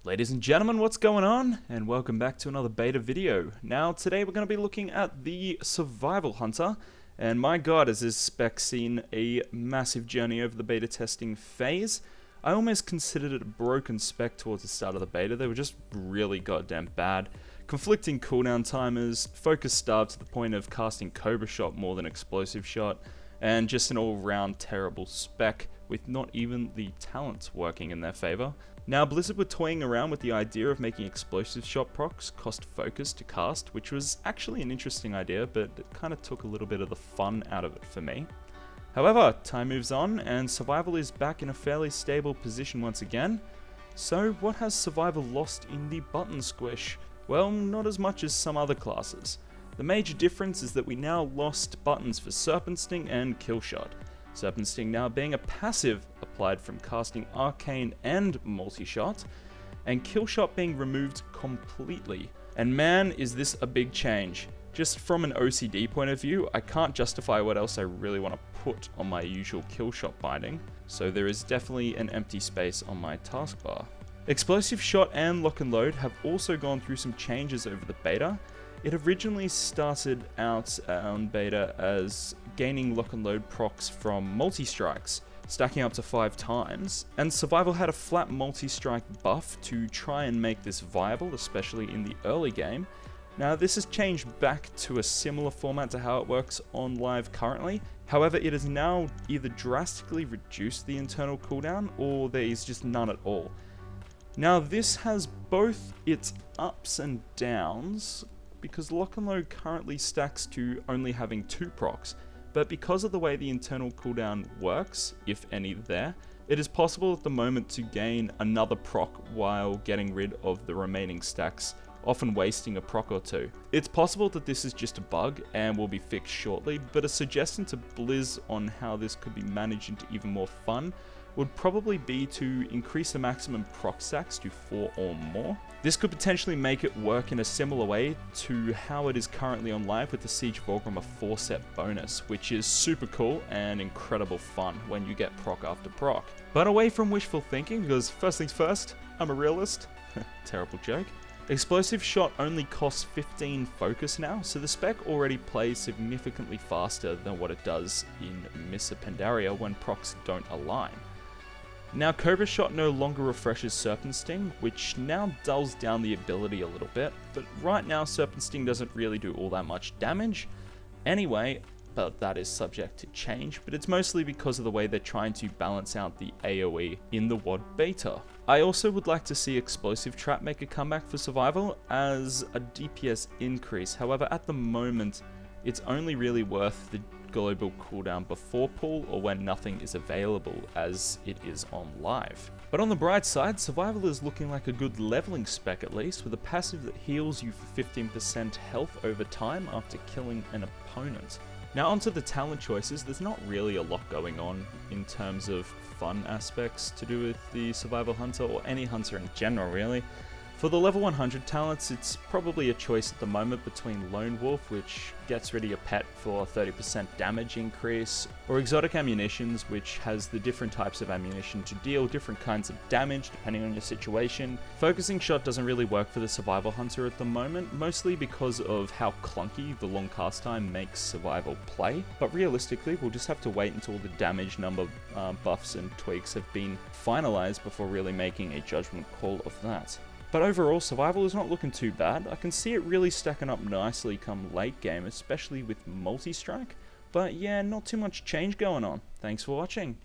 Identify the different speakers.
Speaker 1: Ladies and gentlemen, what's going on? And welcome back to another beta video. Now, today we're going to be looking at the Survival Hunter, and my god, has this spec seen a massive journey over the beta testing phase. I almost considered it a broken spec towards the start of the beta. They were just really goddamn bad. Conflicting cooldown timers, focus starved to the point of casting Cobra Shot more than Explosive Shot, and just an all-round terrible spec with not even the talents working in their favor. Now, Blizzard were toying around with the idea of making Explosive Shot procs cost focus to cast, which was actually an interesting idea, but it kind of took a little bit of the fun out of it for me. However, time moves on, and Survival is back in a fairly stable position once again. So what has Survival lost in the button squish? Well, not as much as some other classes. The major difference is that we now lost buttons for Serpent Sting and Killshot. Serpent Sting now being a passive applied from casting Arcane and Multi-Shot, and Killshot being removed completely. And man, is this a big change. Just from an OCD point of view, I can't justify what else I really want to put on my usual Killshot binding, so there is definitely an empty space on my taskbar. Explosive Shot and Lock and Load have also gone through some changes over the beta. It originally started out on beta as gaining Lock and Load procs from multi-strikes, stacking up to 5 times, and Survival had a flat multi-strike buff to try and make this viable, especially in the early game. Now, this has changed back to a similar format to how it works on live currently. However, it has now either drastically reduced the internal cooldown, or there is just none at all. Now, this has both its ups and downs, because Lock and Load currently stacks to only having 2 procs, but because of the way the internal cooldown works, if any there, it is possible at the moment to gain another proc while getting rid of the remaining stacks, often wasting a proc or 2. It's possible that this is just a bug and will be fixed shortly, but a suggestion to Blizz on how this could be managed into even more fun would probably be to increase the maximum proc stacks to 4 or more. This could potentially make it work in a similar way to how it is currently on live with the Siege Fulcrum 4-set bonus, which is super cool and incredible fun when you get proc after proc. But away from wishful thinking, because first things first, I'm a realist. Terrible joke. Explosive Shot only costs 15 focus now, so the spec already plays significantly faster than what it does in Missa Pandaria when procs don't align. Now, Cobra Shot no longer refreshes Serpent Sting, which now dulls down the ability a little bit, but right now Serpent Sting doesn't really do all that much damage anyway, but that is subject to change, but it's mostly because of the way they're trying to balance out the AoE in the WoD Beta. I also would like to see Explosive Trap make a comeback for Survival as a DPS increase. However, at the moment, it's only really worth the global cooldown before pull or when nothing is available, as it is on live. But on the bright side, Survival is looking like a good leveling spec at least, with a passive that heals you for 15% health over time after killing an opponent. Now onto the talent choices. There's not really a lot going on in terms of fun aspects to do with the Survival Hunter, or any hunter in general really. For the level 100 talents, it's probably a choice at the moment between Lone Wolf, which gets rid of your pet for 30% damage increase, or Exotic Ammunitions, which has the different types of ammunition to deal different kinds of damage depending on your situation. Focusing Shot doesn't really work for the Survival Hunter at the moment, mostly because of how clunky the long cast time makes Survival play, but realistically we'll just have to wait until the damage number buffs and tweaks have been finalized before really making a judgment call of that. But overall, Survival is not looking too bad. I can see it really stacking up nicely come late game, especially with multi-strike. But yeah, not too much change going on. Thanks for watching.